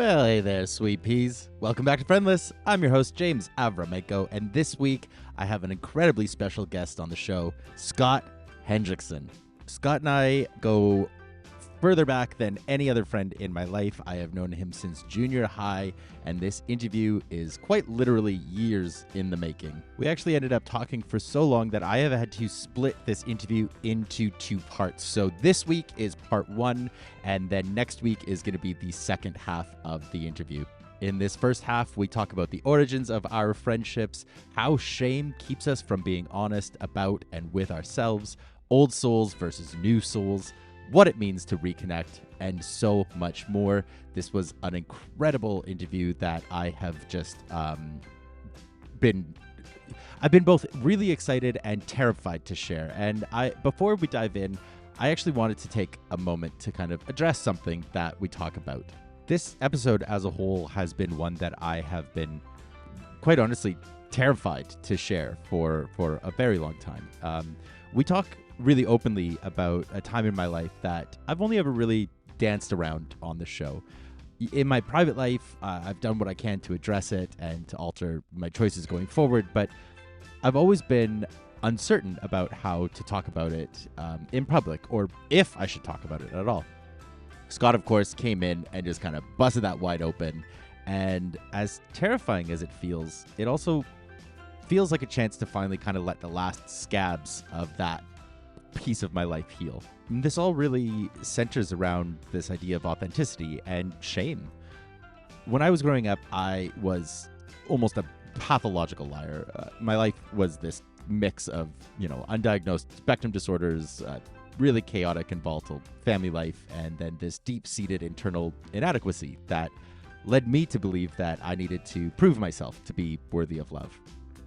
Well, hey there, sweet peas. Welcome back to Friendless. I'm your host, James Avramenko, and this week I have an incredibly special guest on the show, Scott Hendrickson. Scott and I go further back than any other friend in my life. I have known him since junior high, and this interview is quite literally years in the making. We actually ended up talking for so long that I have had to split this interview into two parts. So this week is part one, and then next week is going to be the second half of the interview. In this first half, we talk about the origins of our friendships, how shame keeps us from being honest about and with ourselves, old souls versus new souls, what it means to reconnect, and so much more. This was an incredible interview that I have just I've been both really excited and terrified to share. And before we dive in, I actually wanted to take a moment to kind of address something that we talk about. This episode as a whole has been one that I have been, quite honestly, terrified to share for a very long time. We talk really openly about a time in my life that I've only ever really danced around on the show. In my private life, I've done what I can to address it and to alter my choices going forward, but I've always been uncertain about how to talk about it in public, or if I should talk about it at all. Scott, of course, came in and just kind of busted that wide open, and as terrifying as it feels, it also feels like a chance to finally kind of let the last scabs of that piece of my life heal. And this all really centers around this idea of authenticity and shame. When I was growing up, I was almost a pathological liar. My life was this mix of, undiagnosed spectrum disorders, really chaotic and volatile family life, and then this deep-seated internal inadequacy that led me to believe that I needed to prove myself to be worthy of love.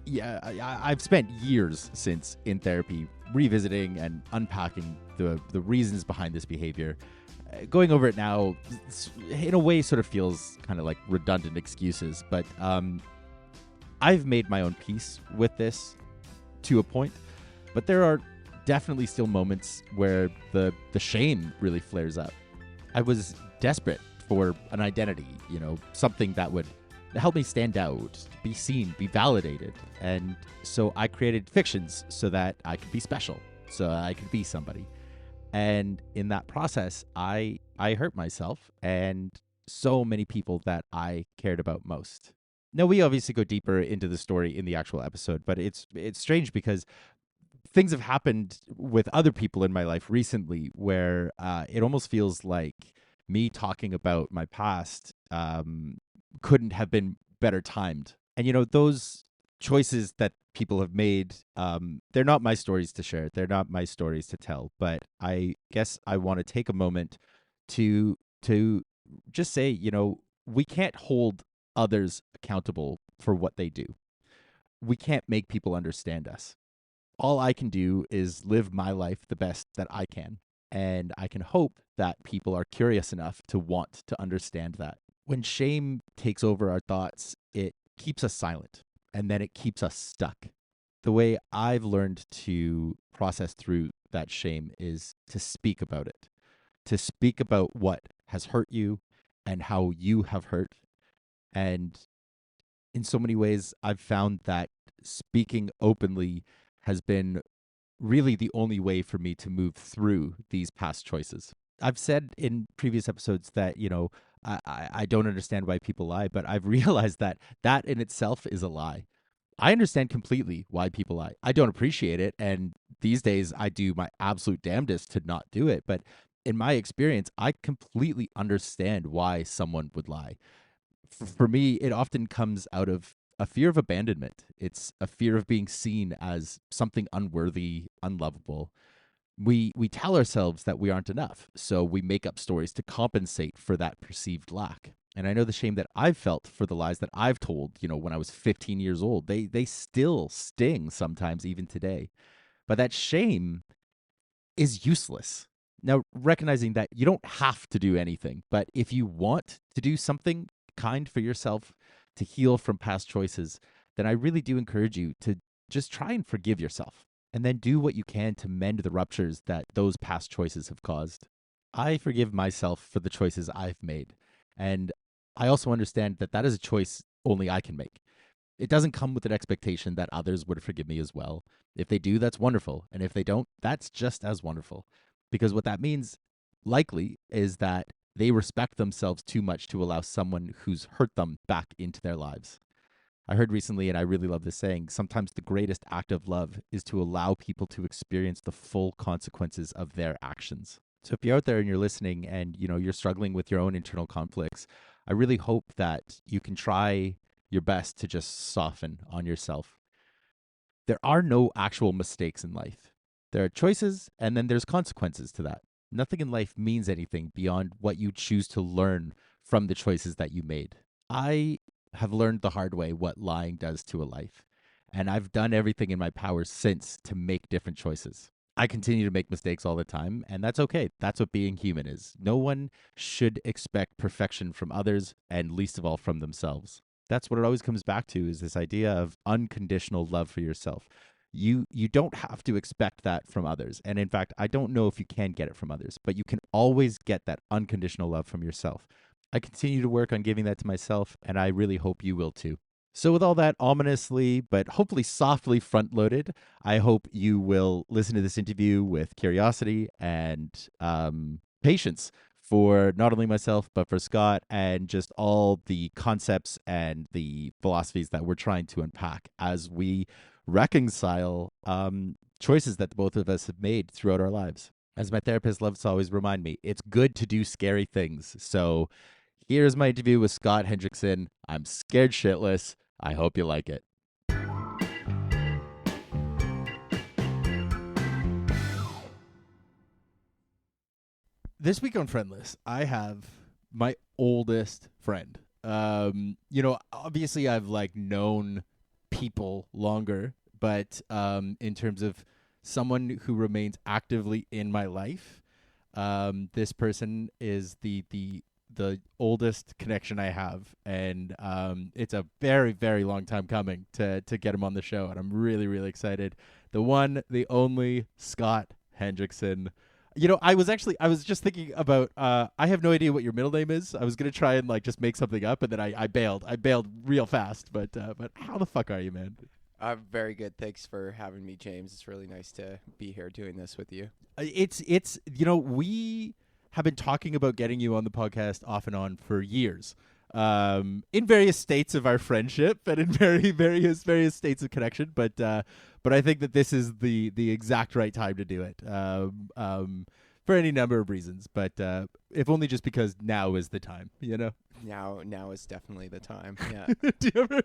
Yeah, I've spent years since in therapy revisiting and unpacking the reasons behind this behavior. Going over it now, in a way, sort of feels kind of like redundant excuses, but I've made my own peace with this to a point, but there are definitely still moments where the shame really flares up. I was desperate for an identity, something that would help me stand out, be seen, be validated. And so I created fictions so that I could be special, so I could be somebody. And in that process, I hurt myself and so many people that I cared about most. Now, we obviously go deeper into the story in the actual episode, but it's strange because things have happened with other people in my life recently where it almost feels like me talking about my past couldn't have been better timed. And, those choices that people have made, they're not my stories to share. They're not my stories to tell. But I guess I want to take a moment to just say, we can't hold others accountable for what they do. We can't make people understand us. All I can do is live my life the best that I can. And I can hope that people are curious enough to want to understand that. When shame takes over our thoughts, it keeps us silent, and then it keeps us stuck. The way I've learned to process through that shame is to speak about it, to speak about what has hurt you and how you have hurt. And in so many ways, I've found that speaking openly has been really the only way for me to move through these past choices. I've said in previous episodes that, I don't understand why people lie, but I've realized that in itself is a lie. I understand completely why people lie. I don't appreciate it, and these days I do my absolute damnedest to not do it, but in my experience, I completely understand why someone would lie. For me, it often comes out of a fear of abandonment. It's a fear of being seen as something unworthy, unlovable. We tell ourselves that we aren't enough, so we make up stories to compensate for that perceived lack. And I know the shame that I've felt for the lies that I've told, when I was 15 years old, they still sting sometimes, even today. But that shame is useless. Now, recognizing that you don't have to do anything, but if you want to do something kind for yourself to heal from past choices, then I really do encourage you to just try and forgive yourself. And then do what you can to mend the ruptures that those past choices have caused. I forgive myself for the choices I've made. And I also understand that that is a choice only I can make. It doesn't come with an expectation that others would forgive me as well. If they do, that's wonderful. And if they don't, that's just as wonderful. Because what that means, likely, is that they respect themselves too much to allow someone who's hurt them back into their lives. I heard recently, and I really love this saying, sometimes the greatest act of love is to allow people to experience the full consequences of their actions. So if you're out there and you're listening and you're struggling with your own internal conflicts, I really hope that you can try your best to just soften on yourself. There are no actual mistakes in life. There are choices and then there's consequences to that. Nothing in life means anything beyond what you choose to learn from the choices that you made. I have learned the hard way what lying does to a life, and I've done everything in my power since to make different choices. I continue to make mistakes all the time, and that's okay. That's what being human is. No one should expect perfection from others, and least of all from themselves. That's what it always comes back to, is this idea of unconditional love for yourself. You don't have to expect that from others. And in fact, I don't know if you can get it from others, but you can always get that unconditional love from yourself. I continue to work on giving that to myself, and I really hope you will too. So, with all that ominously, but hopefully softly front loaded, I hope you will listen to this interview with curiosity and patience for not only myself, but for Scott and just all the concepts and the philosophies that we're trying to unpack as we reconcile choices that the both of us have made throughout our lives. As my therapist loves to always remind me, it's good to do scary things. So, here's my interview with Scott Hendrickson. I'm scared shitless. I hope you like it. This week on Friendless, I have my oldest friend. Obviously I've known people longer, but in terms of someone who remains actively in my life, this person is the oldest connection I have, and it's a very, very long time coming to get him on the show, and I'm really, really excited. The one, the only Scott Hendrickson. I was just thinking about, I have no idea what your middle name is. I was gonna try and just make something up, and then I bailed. I bailed real fast. But how the fuck are you, man? I'm very good. Thanks for having me, James. It's really nice to be here doing this with you. It's we have been talking about getting you on the podcast off and on for years, in various states of our friendship and in various states of connection. But I think that this is the exact right time to do it, for any number of reasons. But if only just because now is the time, Now is definitely the time. Yeah. Do you ever?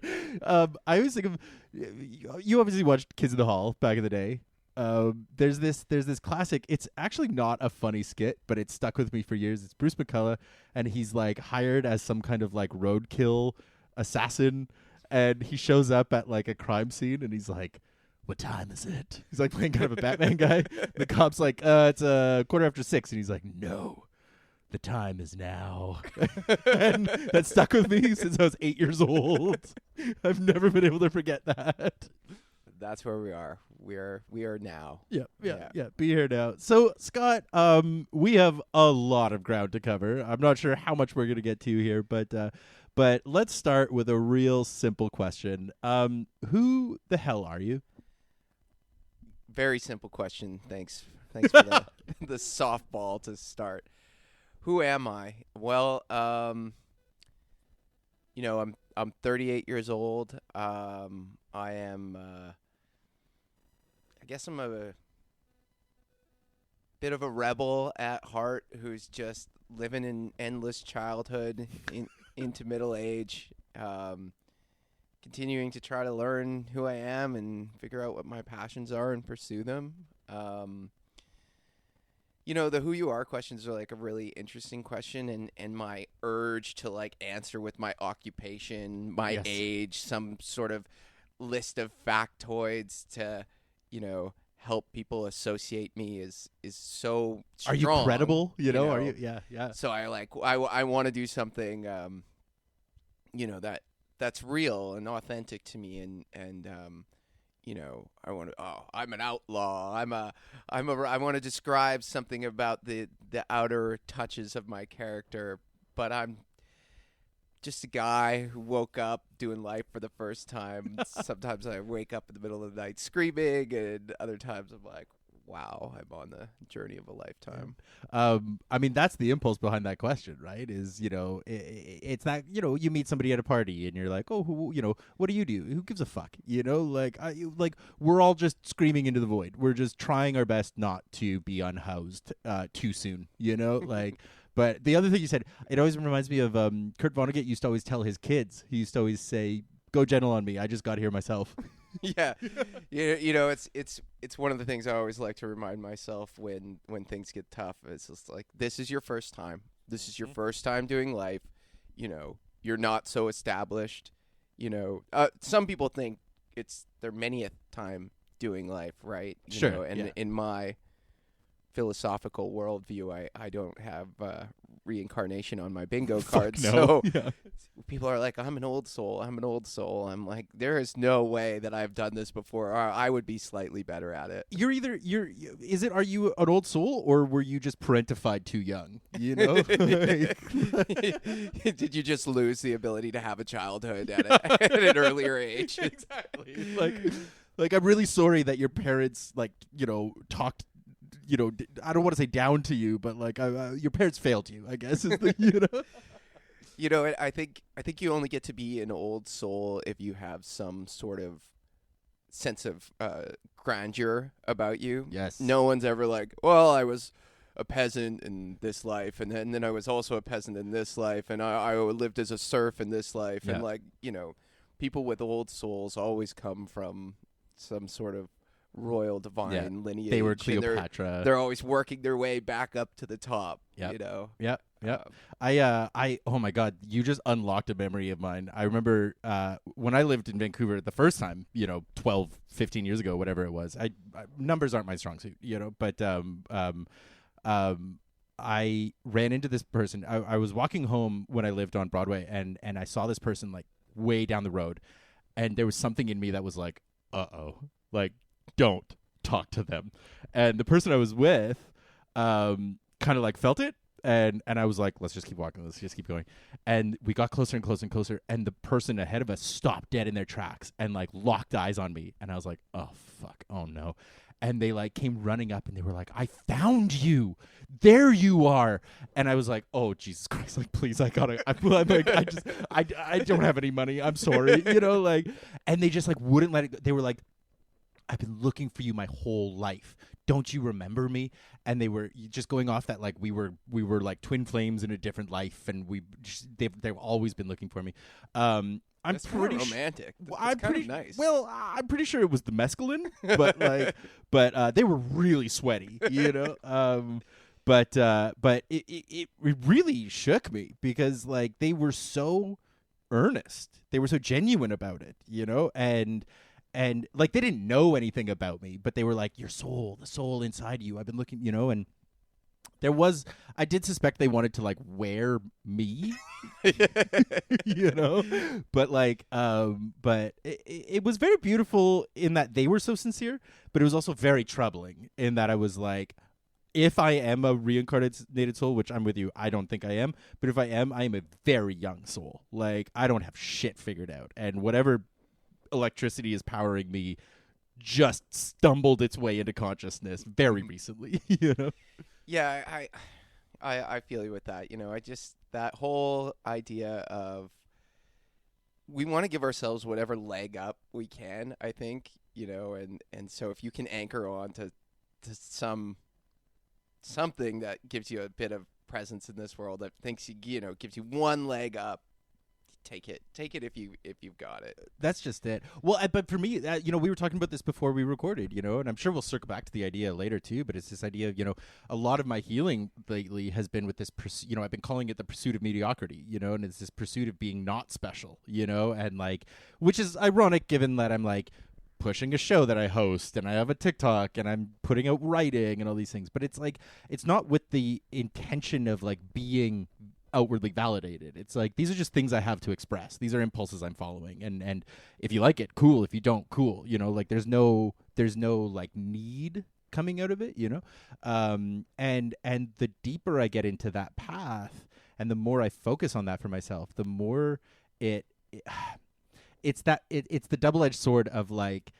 I always think of, you obviously watched Kids in the Hall back in the day. There's this classic. It's actually not a funny skit, but it stuck with me for years. It's Bruce McCullough, and he's hired as some kind of roadkill assassin, and he shows up at a crime scene, and he's like, "What time is it?" He's playing kind of a Batman guy. The cop's like, "It's a 6:15," and he's like, "No, the time is now." And that stuck with me since I was 8 years old. I've never been able to forget that. That's where we are. We are now. Yeah. Be here now. So, Scott, we have a lot of ground to cover. I'm not sure how much we're going to get to here, but let's start with a real simple question. Who the hell are you? Very simple question. Thanks for the the softball to start. Who am I? Well, I'm 38 years old. I am. I guess I'm a bit of a rebel at heart who's just living an endless childhood into middle age, continuing to try to learn who I am and figure out what my passions are and pursue them. The who you are questions are a really interesting question, and my urge to answer with my occupation, my Yes. age, some sort of list of factoids to help people associate me is so strong. Are you credible? Are you? Yeah. So I want to do something that's real and authentic to me, and I want to. I'm an outlaw. I want to describe something about the outer touches of my character, but I'm just a guy who woke up doing life for the first time. Sometimes I wake up in the middle of the night screaming, and other times I'm like, wow, I'm on the journey of a lifetime. I mean, that's the impulse behind that question, right? Is, it's that, you meet somebody at a party and you're like, oh, what do you do? Who gives a fuck? We're all just screaming into the void. We're just trying our best not to be unhoused too soon, But the other thing you said, it always reminds me of Kurt Vonnegut used to always tell his kids. He used to always say, go gentle on me. I just got here myself. Yeah, it's one of the things I always like to remind myself when things get tough. It's just like, this is your first time. This is your first time doing life. You're not so established. Some people think it's their many time doing life, right? In my philosophical worldview, I don't have reincarnation on my bingo card. No. So people are like, I'm an old soul. I'm like, there is no way that I've done this before, or I would be slightly better at it. Are you an old soul, or were you just parentified too young? Did you just lose the ability to have a childhood at an earlier age? Exactly. Like I'm really sorry that your parents talked, I don't want to say down to you, but your parents failed you, I guess. I think you only get to be an old soul if you have some sort of sense of grandeur about you. Yes. No one's ever like, well, I was a peasant in this life, and then I was also a peasant in this life, and I lived as a serf in this life. Yeah. And people with old souls always come from some sort of royal divine lineage. They were Cleopatra. They're always working their way back up to the top. Yep. Oh my God, you just unlocked a memory of mine. I remember when I lived in Vancouver the first time, 12, 15 years ago, whatever it was. Numbers aren't my strong suit, but I ran into this person. I was walking home when I lived on Broadway, and I saw this person way down the road, and there was something in me that was like, don't talk to them. And the person I was with kind of felt it, and I was like, let's just keep walking, let's just keep going. And we got closer and closer and closer, and the person ahead of us stopped dead in their tracks and locked eyes on me, and I was like, oh fuck, oh no. And they came running up, and they were like, I found you, there you are. And I was like, oh Jesus Christ, please, I don't have any money, I'm sorry. And they just wouldn't let it go. They were like, I've been looking for you my whole life. Don't you remember me? And they were just going off that we were twin flames in a different life, and they've always been looking for me. That's pretty romantic. That's kind of nice. Well, I'm pretty sure it was the mescaline, but they were really sweaty, But it really shook me because they were so earnest, they were so genuine about it, and they didn't know anything about me, but they were like, your soul, the soul inside you, I've been looking, and I did suspect they wanted to wear me, but it was very beautiful in that they were so sincere, but it was also very troubling in that I was like, if I am a reincarnated soul, which I'm with you, I don't think I am, but if I am a very young soul. I don't have shit figured out, and whatever electricity is powering me just stumbled its way into consciousness very recently. Yeah, I feel you with that. I just, that whole idea of, we want to give ourselves whatever leg up we can, I think, and so if you can anchor on to something that gives you a bit of presence in this world, that thinks gives you one leg up, take it if you've got it. That's just it. Well, but for me, we were talking about this before we recorded, and I'm sure we'll circle back to the idea later too, but it's this idea of, a lot of my healing lately has been with this I've been calling it the pursuit of mediocrity, and it's this pursuit of being not special, and which is ironic given that I'm pushing a show that I host, and I have a TikTok, and I'm putting out writing and all these things, but it's it's not with the intention of being outwardly validated. It's these are just things I have to express. These are impulses I'm following, and if you like it, cool. If you don't, cool. There's no need coming out of it. And the deeper I get into that path, And the more I focus on that for myself, the more it's the double-edged sword of like,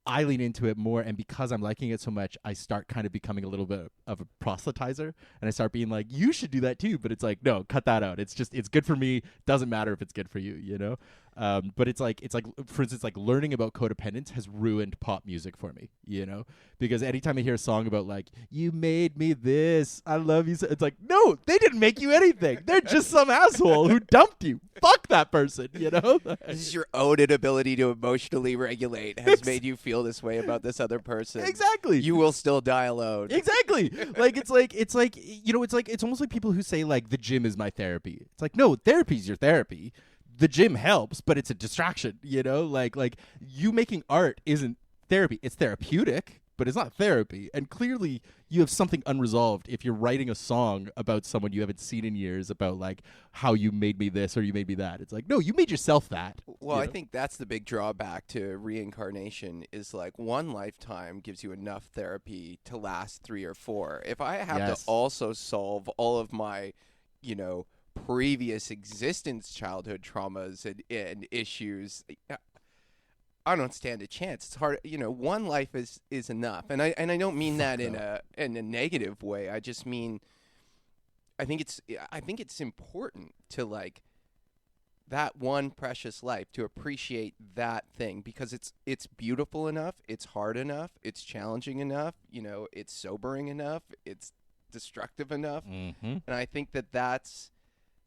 I lean into it more, and because I'm liking it so much, I start kind of becoming a little bit of a proselytizer, and I start being like, you should do that too. But it's like, no, cut that out. It's good for me. Doesn't matter if it's good for you, you know? But it's like, for instance, like learning about codependence has ruined pop music for me, you know? Because anytime I hear a song about like, you made me this, I love you, so, it's like, no, they didn't make you anything. They're just some asshole who dumped you. Fuck that person, you know? This is your own inability to emotionally regulate has made you feel this way about this other person. Exactly. You will still die alone. Exactly. it's almost like people who say like the gym is my therapy. It's like, no, therapy's your therapy. The gym helps, but it's a distraction, you know? Like you making art isn't therapy. It's therapeutic, but it's not therapy. And clearly you have something unresolved if you're writing a song about someone you haven't seen in years about like how you made me this or you made me that. It's like, no, you made yourself that. Well, I think that's the big drawback to reincarnation is like one lifetime gives you enough therapy to last 3 or 4. If I have to also solve all of my, previous existence childhood traumas and issues, I don't stand a chance. It's hard, one life is enough. And I don't mean that in a negative way. I just mean I think it's important to like that one precious life, to appreciate that thing, because it's beautiful enough, it's hard enough, it's challenging enough, it's sobering enough, it's destructive enough. Mm-hmm. And I think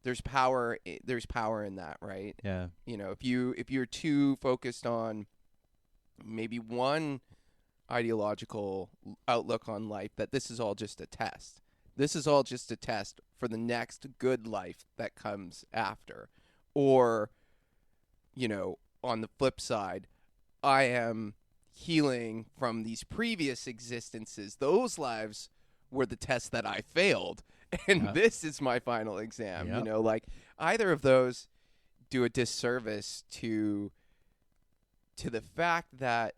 there's power in that, right? Yeah. If you're too focused on maybe one ideological outlook on life, that this is all just a test. This is all just a test for the next good life that comes after. Or, on the flip side, I am healing from these previous existences. Those lives were the tests that I failed. And this is my final exam. Yep. Like either of those do a disservice to the fact that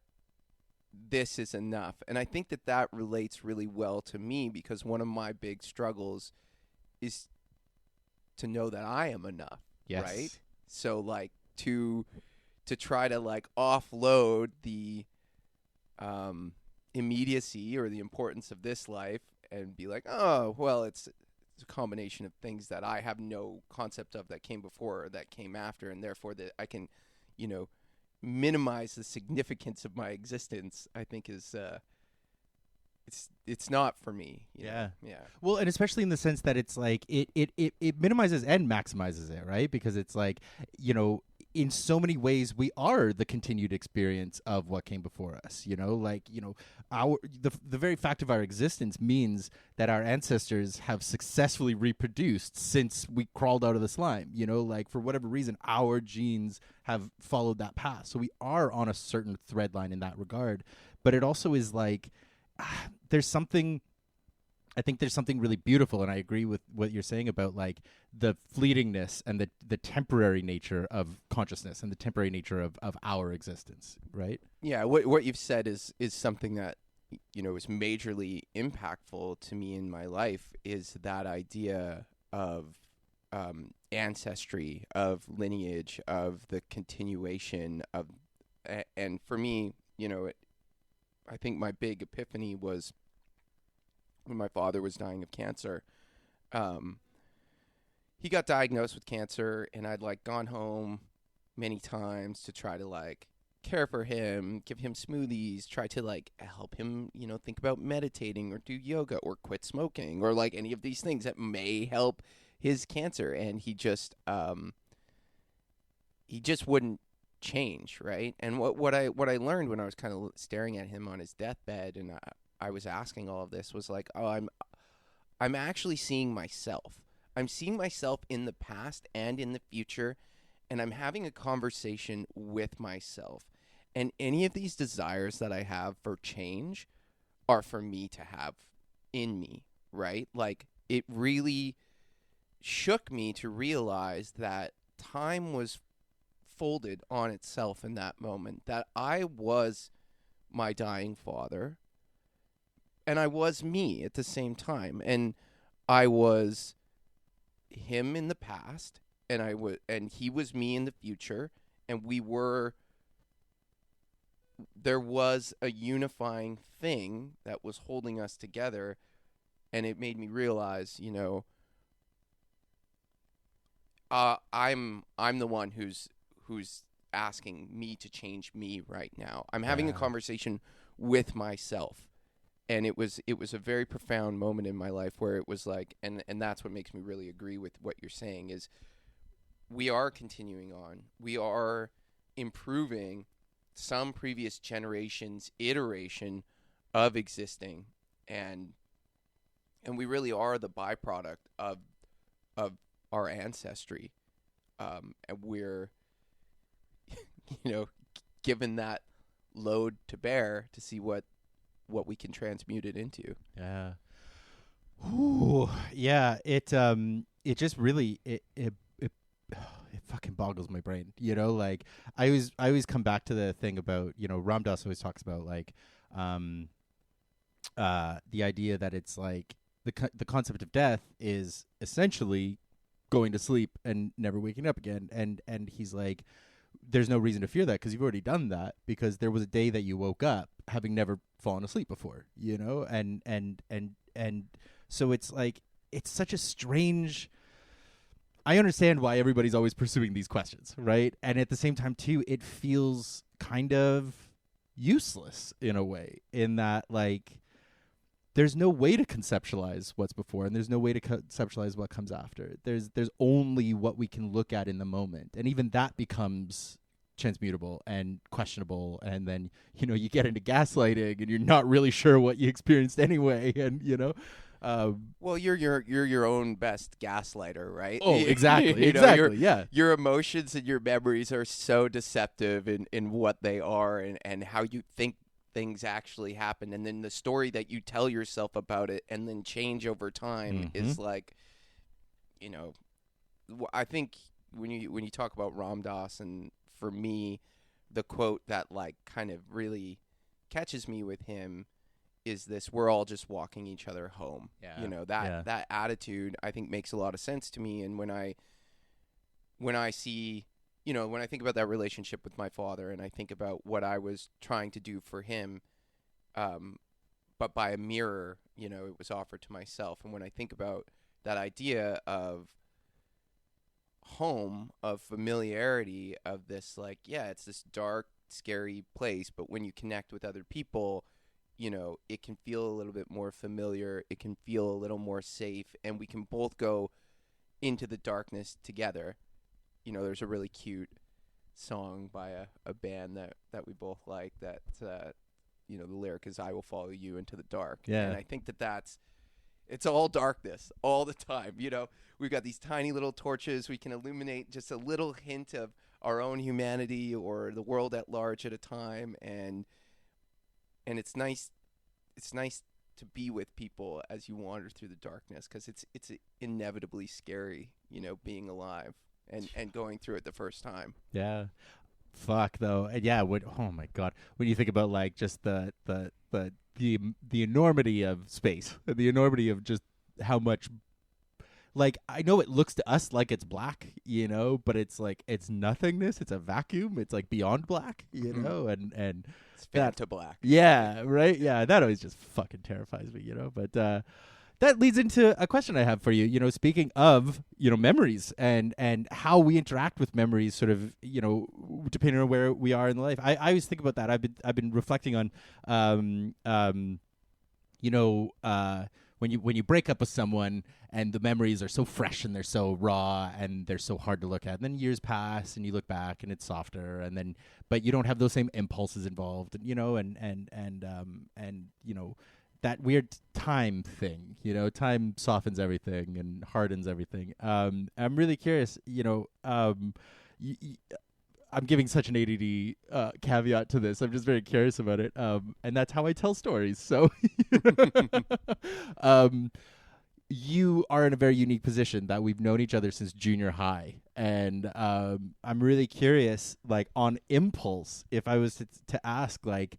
this is enough. And I think that relates really well to me, because one of my big struggles is to know that I am enough. Yes. Right? So like to try to like offload the immediacy or the importance of this life and be like, oh, well, it's a combination of things that I have no concept of that came before or that came after, and therefore that I can, minimize the significance of my existence, I think is it's not for me. Yeah. Yeah. Well, and especially in the sense that it's like it minimizes and maximizes it, right? Because it's like, in so many ways we are the continued experience of what came before us, the very fact of our existence means that our ancestors have successfully reproduced since we crawled out of the slime, for whatever reason our genes have followed that path. So we are on a certain thread line in that regard. But it also is like there's something really beautiful, and I agree with what you're saying about like the fleetingness and the temporary nature of consciousness and the temporary nature of our existence, right? Yeah, what you've said is something that is majorly impactful to me in my life, is that idea of ancestry, of lineage, of the continuation of, and for me, I think my big epiphany was when my father was dying of cancer. He got diagnosed with cancer, and I'd like gone home many times to try to like care for him, give him smoothies, try to like help him, think about meditating or do yoga or quit smoking or like any of these things that may help his cancer. And he just wouldn't change, right? And what I learned when I was kind of staring at him on his deathbed, and I was asking all of this, was like, oh, I'm actually seeing myself. I'm seeing myself in the past and in the future, and I'm having a conversation with myself. And any of these desires that I have for change are for me to have in me, right? Like, it really shook me to realize that time was folded on itself in that moment, that I was my dying father, and I was me at the same time, and I was him in the past, and and he was me in the future, and there was a unifying thing that was holding us together, and it made me realize, I'm the one who's asking me to change me right now. I'm having a conversation with myself. And it was a very profound moment in my life where it was like, and that's what makes me really agree with what you're saying, is we are continuing on. We are improving some previous generation's iteration of existing, and we really are the byproduct of our ancestry. And we're, given that load to bear to see what we can transmute it into. Yeah. Ooh, yeah. It just really it fucking boggles my brain. Like I always come back to the thing about, Ram Dass always talks about like the idea that it's like the concept of death is essentially going to sleep and never waking up again, and he's like, there's no reason to fear that because you've already done that, because there was a day that you woke up having never fallen asleep before, and so it's like, it's such a strange, I understand why everybody's always pursuing these questions, right? And at the same time too, it feels kind of useless in a way, in that like there's no way to conceptualize what's before, and there's no way to conceptualize what comes after. There's only what we can look at in the moment, and even that becomes transmutable and questionable. And then you get into gaslighting, and you're not really sure what you experienced anyway. And well, you're your own best gaslighter, right? Oh, exactly, exactly. Your emotions and your memories are so deceptive in what they are, and how you think things actually happen, and then the story that you tell yourself about it and then change over time is like, I think when you talk about Ram Dass, and for me, the quote that like kind of really catches me with him is this: we're all just walking each other home. That attitude, I think, makes a lot of sense to me. And when I see, when I think about that relationship with my father, and I think about what I was trying to do for him, but by a mirror, it was offered to myself. And when I think about that idea of home, of familiarity, of this, like, it's this dark, scary place, but when you connect with other people, it can feel a little bit more familiar. It can feel a little more safe, and we can both go into the darkness together. There's a really cute song by a band that we both like that, the lyric is, "I will follow you into the dark." Yeah. And I think it's all darkness all the time. We've got these tiny little torches. We can illuminate just a little hint of our own humanity or the world at large at a time. And it's nice to be with people as you wander through the darkness, because it's inevitably scary, being alive and going through it the first time. Yeah. Fuck though. And yeah, oh my god. When you think about like just the enormity of space, the enormity of just how much, like, I know it looks to us like it's black, but it's like, it's nothingness. It's a vacuum. It's like beyond black, and it's fade to black. Yeah, right. Yeah, that always just fucking terrifies me, but that leads into a question I have for you. Speaking of, memories and how we interact with memories, sort of, depending on where we are in life. I always think about that. I've been reflecting on, when you break up with someone and the memories are so fresh and they're so raw and they're so hard to look at, and then years pass and you look back and it's softer, and then, but you don't have those same impulses involved, and that weird time thing, time softens everything and hardens everything. I'm really curious, I'm giving such an ADD caveat to this. I'm just very curious about it. And that's how I tell stories. So you are in a very unique position that we've known each other since junior high. And I'm really curious, like, on impulse, if I was to ask, like,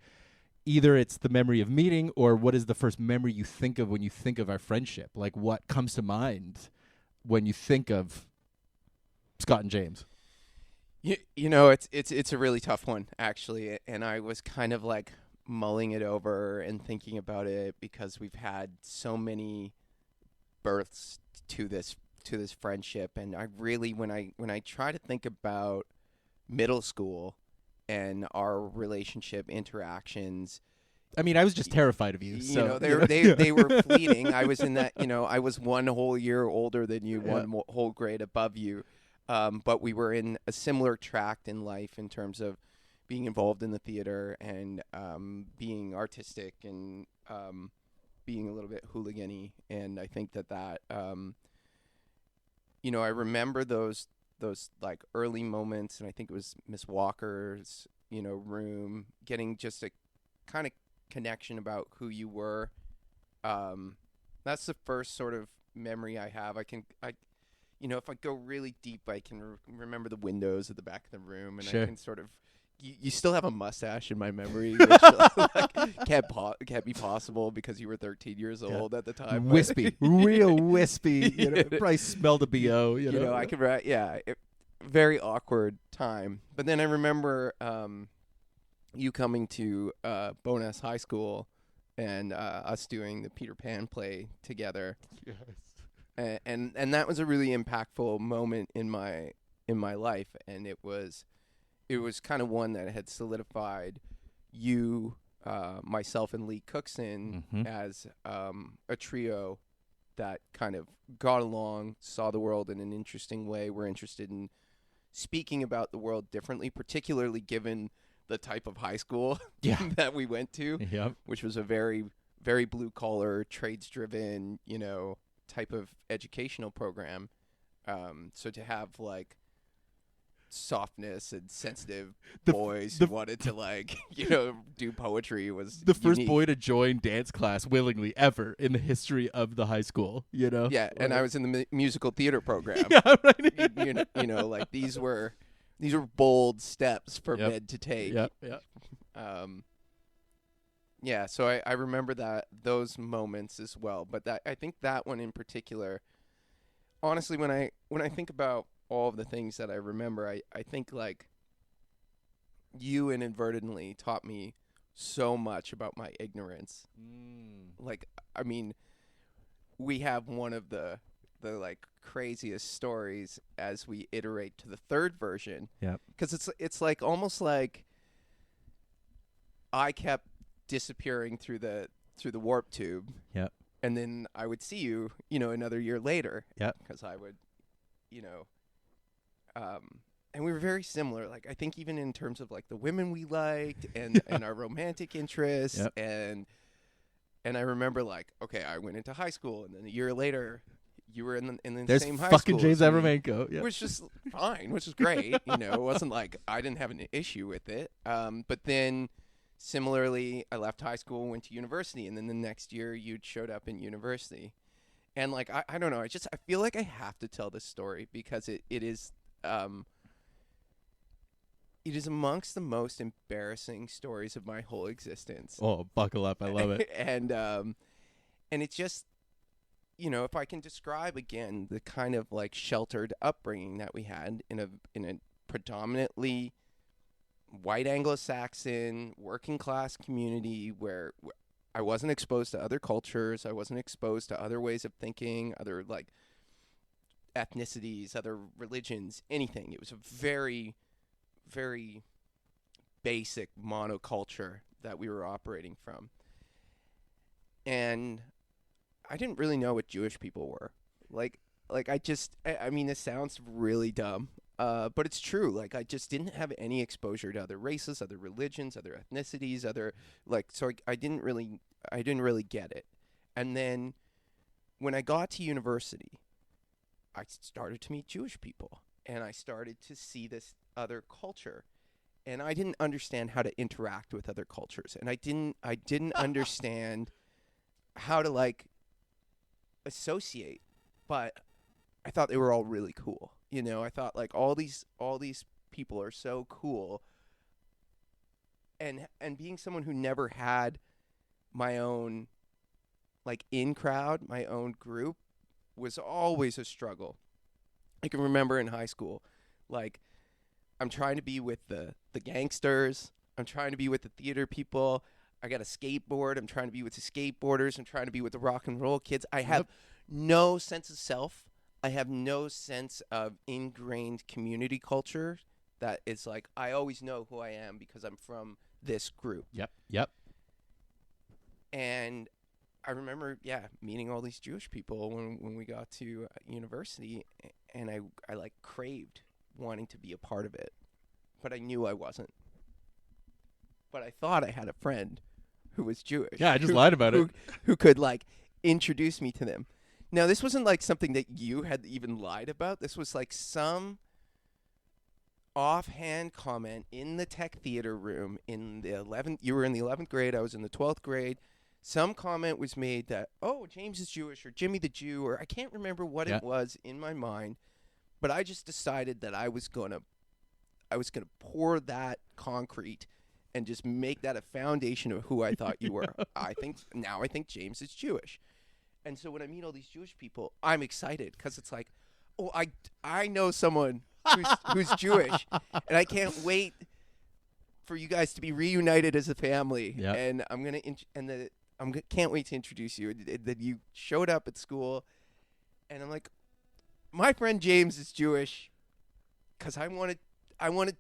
either it's the memory of meeting, or what is the first memory you think of when you think of our friendship? Like, what comes to mind when you think of Scott and James? You know, it's a really tough one, actually, and I was kind of like mulling it over and thinking about it because we've had so many births to this friendship, and I really, when I try to think about middle school and our relationship interactions, I mean, I was just terrified of you. you So know, they were fleeting. I was in that, you know, I was one whole year older than you, whole grade above you. But we were in a similar tract in life in terms of being involved in the theater and being artistic and being a little bit hooligan-y. And I think that you know, I remember those like early moments, and I think it was Miss Walker's, you know, room, getting just a kind of connection about who you were. That's the first sort of memory I have. You know, if I go really deep, I can remember the windows at the back of the room, and Sure. I can sort of. You still have a mustache in my memory, which like, can't be possible because you were 13 years old at the time. Wispy, real wispy. You know, probably smelled a BO. You know, I could write. Yeah, very awkward time. But then I remember you coming to Bowness High School and us doing the Peter Pan play together. Yes. And that was a really impactful moment in my life, and it was kind of one that had solidified you, myself, and Lee Cookson as a trio that kind of got along, saw the world in an interesting way. We're interested in speaking about the world differently, particularly given the type of high school that we went to, which was a very, very blue collar, trades driven, you know, type of educational program. So to have like softness and sensitive boys who wanted to like, you know, do poetry was the first unique. boy to join dance class willingly ever in the history of the high school, you know? Yeah, and I was in the musical theater program. Yeah, right. you know, like these were bold steps for men to take. Yeah, so I remember those moments as well. But I think that one in particular, honestly, when I think about all of the things that I remember, I think like you inadvertently taught me so much about my ignorance. Like, I mean, we have one of the like craziest stories as we iterate to the third version. Yeah. Because it's like almost like I kept disappearing through the warp tube. Yeah. And then I would see you, you know, another year later. Yeah. Because I would, you know, and we were very similar. Like, I think even in terms of like the women we liked and our romantic interests. Yep. And I remember like, okay, I went into high school, and then a year later you were in the same high school. There's fucking James Avramenko. Yeah. Which is fine, which is great. You know, it wasn't like I didn't have an issue with it. But then similarly, I left high school, went to university, and then the next year you showed up in university. And like, I don't know, I feel like I have to tell this story because it is amongst the most embarrassing stories of my whole existence. Oh, buckle up. I love it. And it's just, you know, if I can describe again the kind of like sheltered upbringing that we had in a predominantly white Anglo-Saxon working class community where I wasn't exposed to other cultures, I wasn't exposed to other ways of thinking, other like ethnicities, other religions, anything. It was a very, very basic monoculture that we were operating from. And I didn't really know what Jewish people were. I mean, this sounds really dumb, but it's true. Like, I just didn't have any exposure to other races, other religions, other ethnicities, so I didn't really get it. And then when I got to university, I started to meet Jewish people, and I started to see this other culture, and I didn't understand how to interact with other cultures, and I didn't understand how to like associate, but I thought they were all really cool. You know, I thought like all these people are so cool, and being someone who never had my own like in crowd, my own group, was always a struggle. I can remember in high school, like, I'm trying to be with the gangsters. I'm trying to be with the theater people. I got a skateboard. I'm trying to be with the skateboarders. I'm trying to be with the rock and roll kids. I have no sense of self. I have no sense of ingrained community culture that is like, I always know who I am because I'm from this group. Yep. And I remember, meeting all these Jewish people when we got to university, and I like craved wanting to be a part of it, but I knew I wasn't. But I thought I had a friend who was Jewish. Yeah, I just lied about it. Who could like introduce me to them. Now, this wasn't like something that you had even lied about. This was like some offhand comment in the tech theater room in the 11th. You were in the 11th grade. I was in the 12th grade. Some comment was made that, oh, James is Jewish, or Jimmy the Jew, or I can't remember what it was in my mind, but I just decided that I was gonna pour that concrete and just make that a foundation of who I thought you were. I think James is Jewish. And so when I meet all these Jewish people, I'm excited because it's like, oh, I know someone who's Jewish, and I can't wait for you guys to be reunited as a family. Yep. And can't wait to introduce you. That you showed up at school, and I'm like, my friend James is Jewish, because I wanted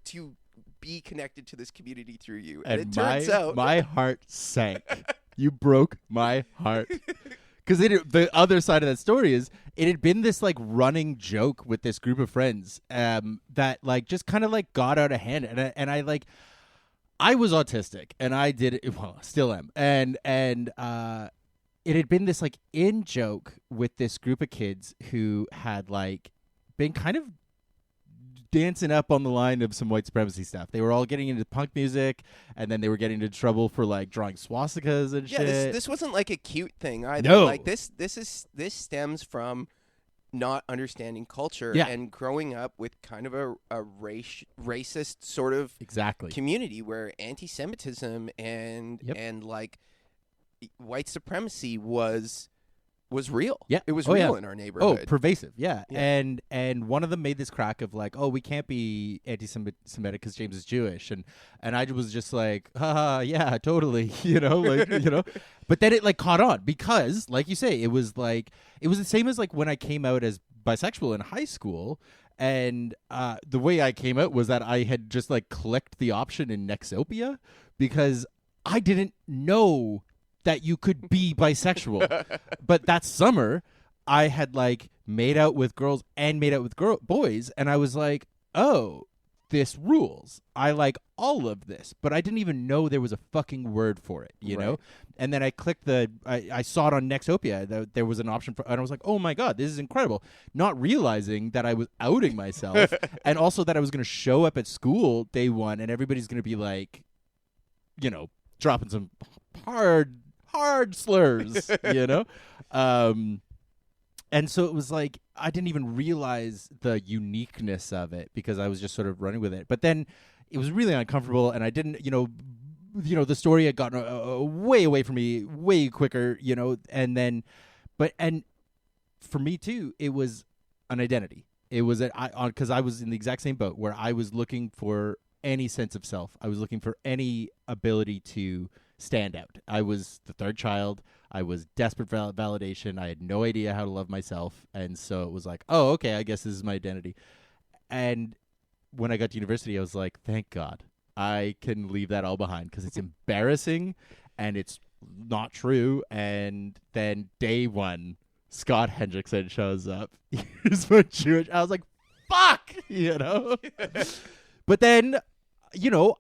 to be connected to this community through you. And it turns out my heart sank. You broke my heart. Because the other side of that story is it had been this like running joke with this group of friends that like just kind of like got out of hand, and I was autistic, and I did it. Well, still am, and it had been this like in joke with this group of kids who had like been kind of dancing up on the line of some white supremacy stuff. They were all getting into punk music, and then they were getting into trouble for like drawing swastikas and shit. Yeah, this wasn't like a cute thing either. No. Like this stems from not understanding culture and growing up with kind of a racist sort of community where anti-Semitism and like white supremacy was real. Yeah, it was real in our neighborhood. Oh, pervasive. Yeah. And one of them made this crack of like, oh, we can't be anti-Semitic because James is Jewish, and I was just like, yeah, totally, But then it like caught on because, like you say, it was the same as like when I came out as bisexual in high school, and the way I came out was that I had just like clicked the option in Nexopia because I didn't know that you could be bisexual. But that summer, I had like made out with girls and made out with boys, and I was like, oh, this rules. I like all of this, but I didn't even know there was a fucking word for it, you know? And then I clicked I saw it on Nexopia that there was an option for, and I was like, oh my God, this is incredible. Not realizing that I was outing myself and also that I was going to show up at school day one and everybody's going to be like, dropping some hard slurs, and so it was like I didn't even realize the uniqueness of it because I was just sort of running with it. But then it was really uncomfortable, and I didn't, the story had gotten way away from me way quicker, and for me too, it was an identity. It was because I was in the exact same boat where I was looking for any sense of self. I was looking for any ability to stand out. I was the third child. I was desperate for validation. I had no idea how to love myself. And so it was like, oh, okay, I guess this is my identity. And when I got to university, I was like, thank God I can leave that all behind because it's embarrassing and it's not true. And then day one, Scott Hendrickson shows up. He's my Jewish. I was like, fuck, But then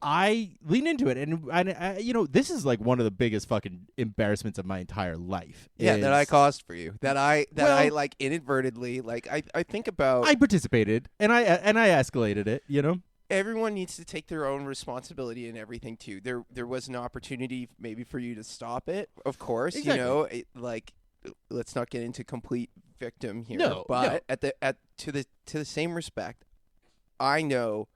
I lean into it, and this is like one of the biggest fucking embarrassments of my entire life. Yeah, that I caused for you. That I like inadvertently, like I think about. I participated, and I escalated it. Everyone needs to take their own responsibility in everything too. There was an opportunity maybe for you to stop it, of course. Exactly. Let's not get into complete victim here. No, but to the same respect, I know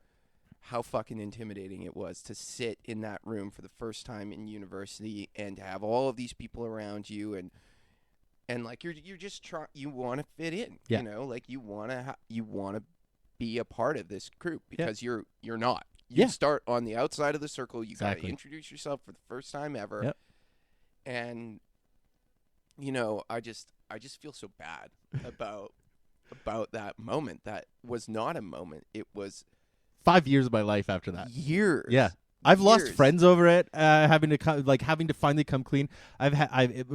how fucking intimidating it was to sit in that room for the first time in university and to have all of these people around you, and and like you're just you want to fit in, Yeah. you know, like you want to be a part of this group because you're not. You start on the outside of the circle. You got to introduce yourself for the first time ever. Yep. And you know, I just feel so bad about that moment. That was not a moment. It was 5 years of my life after that. Years. Yeah. I've lost friends over it, having to finally come clean.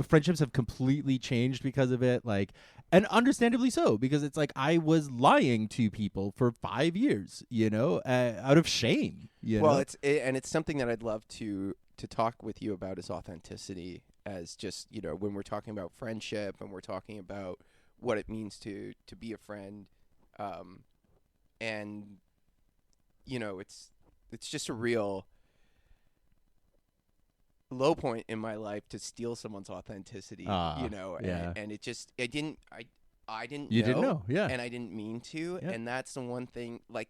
Friendships have completely changed because of it, like, and understandably so, because it's like I was lying to people for 5 years, you know, out of shame. Well, it's something that I'd love to talk with you about is authenticity, as just, you know, when we're talking about friendship and we're talking about what it means to be a friend, and you know, it's just a real low point in my life to steal someone's authenticity, you know, and it just, I didn't didn't know, and I didn't mean to, and that's the one thing, like,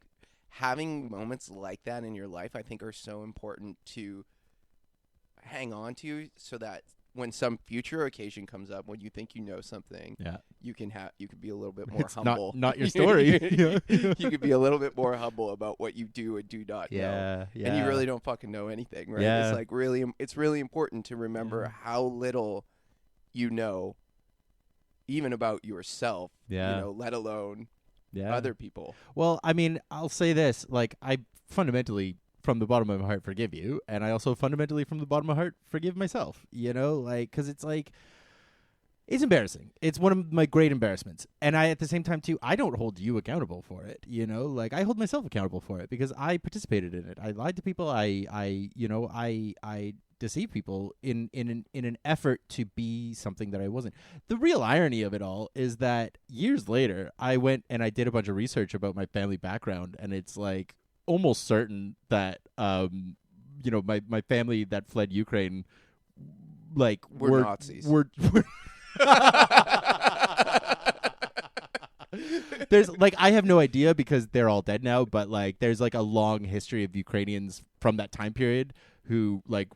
having moments like that in your life, I think are so important to hang on to, so that when some future occasion comes up, when you think you know something, you can be a little bit more humble. Not your story. You could be a little bit more humble about what you do and do not know. And you really don't fucking know anything, right? It's like it's really important to remember how little you know, even about yourself, you know, let alone other people. Well, I mean, I'll say this, like, I fundamentally, from the bottom of my heart, forgive you, and I also fundamentally, from the bottom of my heart, forgive myself, you know, like, because it's like, it's embarrassing. It's one of my great embarrassments, and I, at the same time, too, I don't hold you accountable for it, you know, like, I hold myself accountable for it, because I participated in it. I lied to people, I deceive people in an effort to be something that I wasn't. The real irony of it all is that years later, I went and I did a bunch of research about my family background, and it's like, almost certain that you know, my family that fled Ukraine, like, were Nazis. There's like, I have no idea because they're all dead now, but like there's like a long history of Ukrainians from that time period who like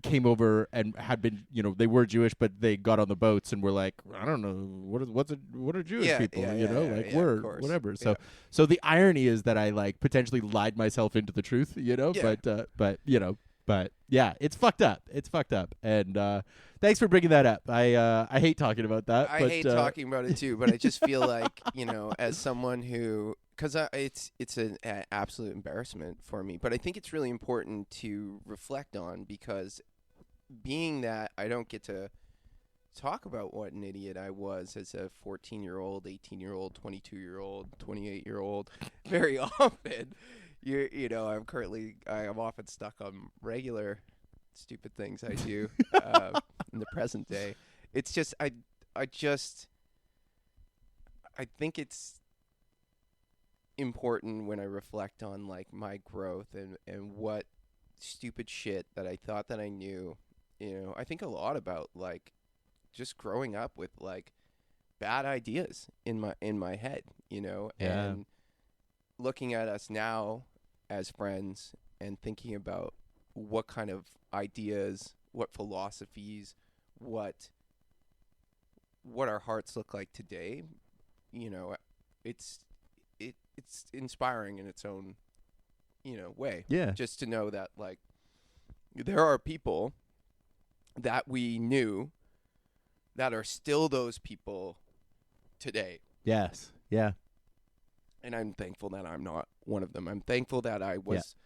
came over and had been, you know, they were Jewish, but they got on the boats and were like, I don't know, what are Jewish people, you know, like we're whatever. So the irony is that I like potentially lied myself into the truth, you know, but you know, but yeah, it's fucked up. It's fucked up. And thanks for bringing that up. I hate talking about that. I hate talking about it too, but I just feel like, you know, as someone who, because it's an absolute embarrassment for me, but I think it's really important to reflect on, because being that I don't get to talk about what an idiot I was as a 14-year-old, 18-year-old, 22-year-old, 28-year-old very often, you know, I am often stuck on regular stupid things I do in the present day. It's just I think it's important when I reflect on like my growth and what stupid shit that I thought that I knew. You know, I think a lot about like just growing up with like bad ideas in my head, you know, and looking at us now as friends and thinking about what kind of ideas, what philosophies, what our hearts look like today, you know, it's inspiring in its own, you know, way. Yeah. Just to know that like there are people that we knew that are still those people today. Yes. Yeah. And I'm thankful that I'm not one of them. I'm thankful that I was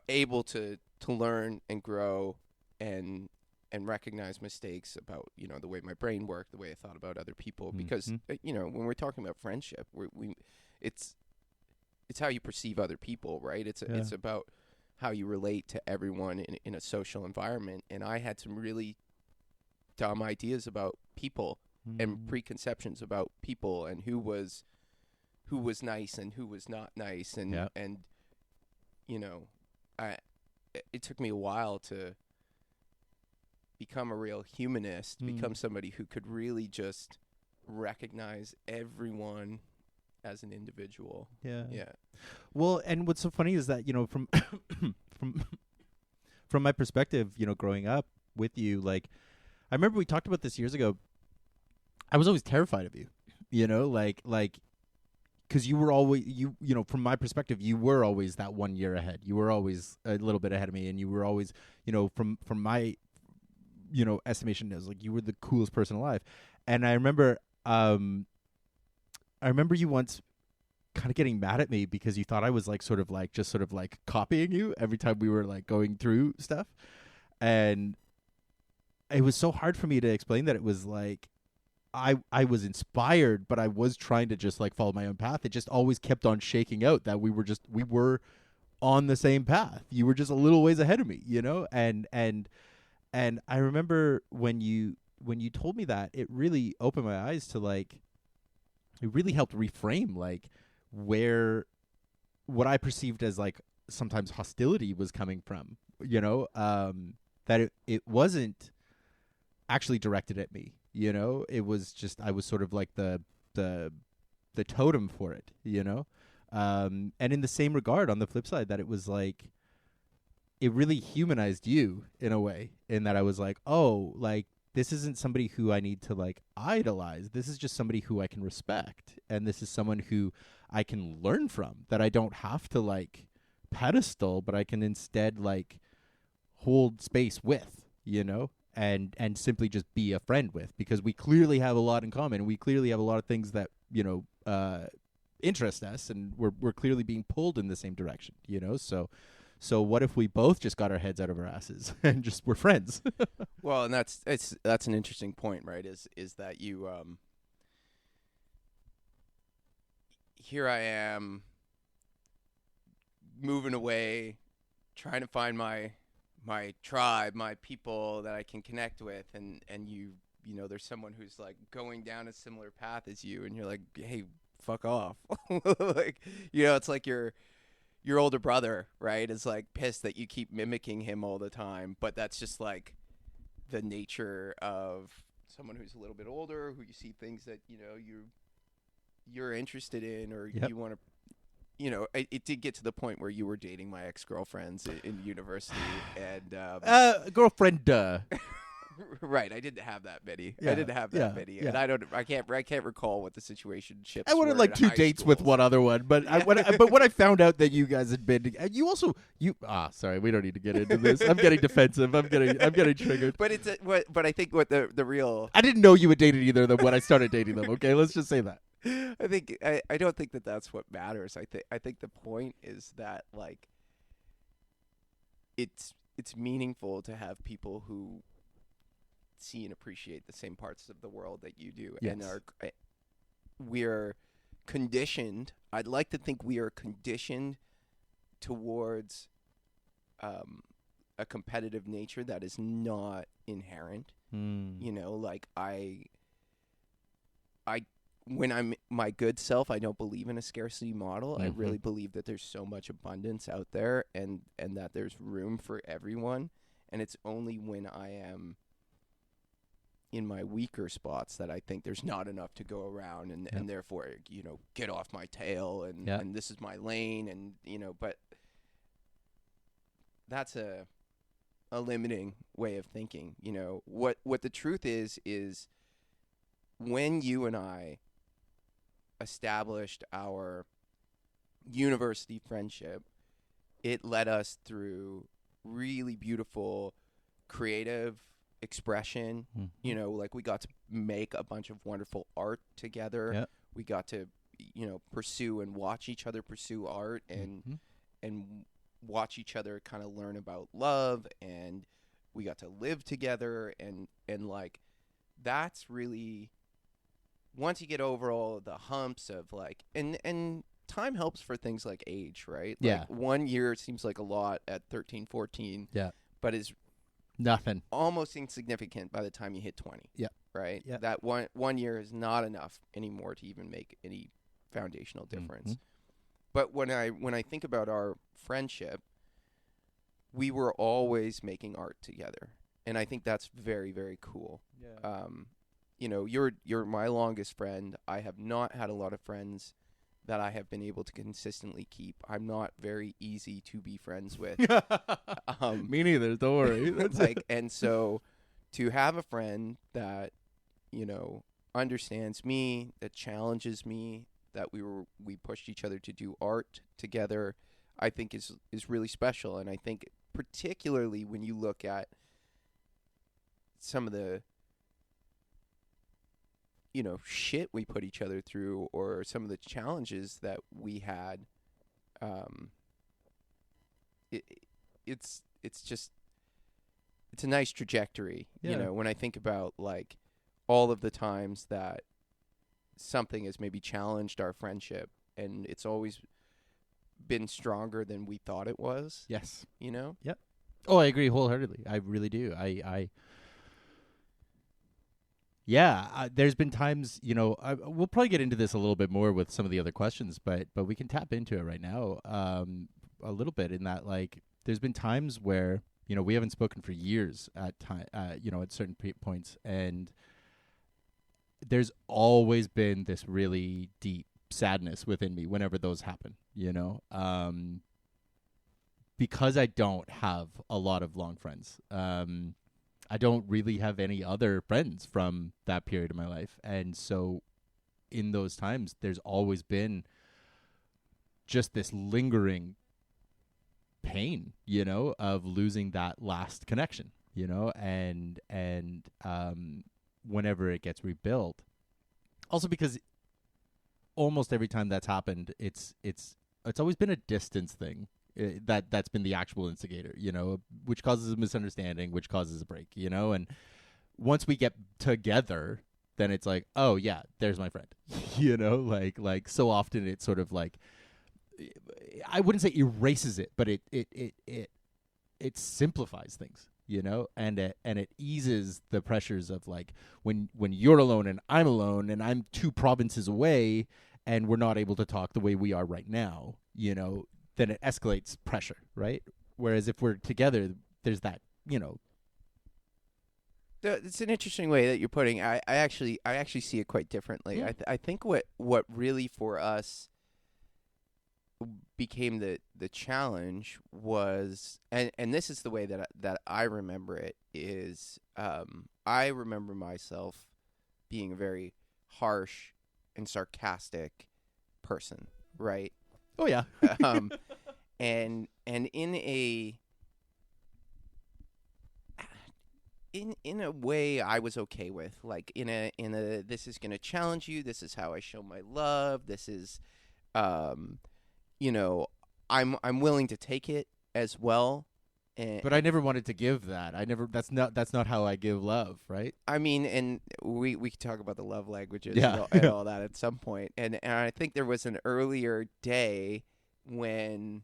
able to learn and grow and recognize mistakes about, you know, the way my brain worked, the way I thought about other people. Because, you know, when we're talking about friendship, it's how you perceive other people, right? It's about how you relate to everyone in a social environment. And I had some really dumb ideas about people and preconceptions about people and who was nice and who was not nice. And you know, it took me a while to become a real humanist, become somebody who could really just recognize everyone as an individual. Yeah. Well, and what's so funny is that, you know, from from my perspective, you know, growing up with you, like, I remember we talked about this years ago. I was always terrified of you, like because you were always from my perspective, you were always that 1 year ahead. You were always a little bit ahead of me, and you were always, from my estimation, is like you were the coolest person alive. And I remember you once kind of getting mad at me because you thought I was like sort of like copying you every time we were like going through stuff. And it was so hard for me to explain that it was like I was inspired, but I was trying to just like follow my own path. It just always kept on shaking out that we were on the same path. You were just a little ways ahead of me, and I remember when you told me that, it really opened my eyes to like, it really helped reframe like where what I perceived as like sometimes hostility was coming from, that it wasn't actually directed at me, it was just, I was sort of like the totem for it, and in the same regard, on the flip side, that it was like, it really humanized you in a way, in that I was like, oh, like, this isn't somebody who I need to like idolize. This is just somebody who I can respect. And this is someone who I can learn from, that I don't have to like pedestal, but I can instead like hold space with, and simply just be a friend with, because we clearly have a lot in common. We clearly have a lot of things that, interest us, and we're clearly being pulled in the same direction, So what if we both just got our heads out of our asses and just were friends? Well, and that's an interesting point, right? Is that you here I am moving away, trying to find my tribe, my people that I can connect with, and there's someone who's like going down a similar path as you, and you're like, hey, fuck off. Like, it's like your older brother, right, is like pissed that you keep mimicking him all the time, but that's just like the nature of someone who's a little bit older, who you see things that you're interested in, or you want to. It did get to the point where you were dating my ex-girlfriends in university, and girlfriend. Right, I didn't have that many. Yeah, I didn't have that many, and I can't recall what the situationships. I wanted like 2 dates with one other one, but when I found out that you guys had been, sorry, we don't need to get into this. I'm getting defensive. I'm getting triggered. But but I think what the real. I didn't know you had dated either of them when I started dating them. Okay, let's just say that. I don't think that's what matters. I think the point is that like it's meaningful to have people who see and appreciate the same parts of the world that you do. Yes. And we're conditioned. I'd like to think we are conditioned towards a competitive nature that is not inherent. Like when I'm my good self, I don't believe in a scarcity model. I really believe that there's so much abundance out there, and that there's room for everyone. And it's only when I am in my weaker spots that I think there's not enough to go around, and therefore, get off my tail, and this is my lane, and but that's a limiting way of thinking. What the truth is when you and I established our university friendship, it led us through really beautiful creative expression. Like we got to make a bunch of wonderful art together. We got to pursue and watch each other pursue art, and watch each other kind of learn about love, and we got to live together, and like that's really, once you get over all the humps of like, and time helps for things like age, right? Like 1 year seems like a lot at 13, 14, but is nothing, almost insignificant by the time you hit 20. Right. That one year is not enough anymore to even make any foundational difference. But when I think about our friendship, we were always making art together, and I think that's very, very cool. You're my longest friend. I have not had a lot of friends that I have been able to consistently keep. I'm not very easy to be friends with. Me neither. Don't worry. And so to have a friend that, understands me, that challenges me, that we pushed each other to do art together, I think is really special. And I think particularly when you look at some of the shit we put each other through, or some of the challenges that we had, it's a nice trajectory. Yeah. When I think about like all of the times that something has maybe challenged our friendship, and it's always been stronger than we thought it was. Yes. Yep. Oh, I agree wholeheartedly. I really do. Yeah, there's been times, we'll probably get into this a little bit more with some of the other questions, but we can tap into it right now a little bit, in that, like, there's been times where, we haven't spoken for years at certain points, and there's always been this really deep sadness within me whenever those happen, because I don't have a lot of long friends. I don't really have any other friends from that period of my life. And so in those times, there's always been just this lingering pain, of losing that last connection, and whenever it gets rebuilt. Also because almost every time that's happened, it's always been a distance thing. That's been the actual instigator, which causes a misunderstanding, which causes a break, and once we get together, then it's like, oh yeah, there's my friend, like so often it's sort of like, I wouldn't say erases it, but it simplifies things, and it eases the pressures of, like, when you're alone and I'm alone and I'm 2 provinces away and we're not able to talk the way we are right now, then it escalates pressure, right? Whereas if we're together, there's that, It's an interesting way that you're putting. I actually see it quite differently. Yeah. I think what really for us became the challenge was, and this is the way that I remember it, is I remember myself being a very harsh and sarcastic person, right? Oh yeah. And in a way I was okay with, like, in a this is going to challenge you, this is how I show my love, this is I'm willing to take it as well. But I never wanted to give that. That's not how I give love, right? I mean, and we could talk about the love languages, Yeah. and all that at some point. And I think there was an earlier day when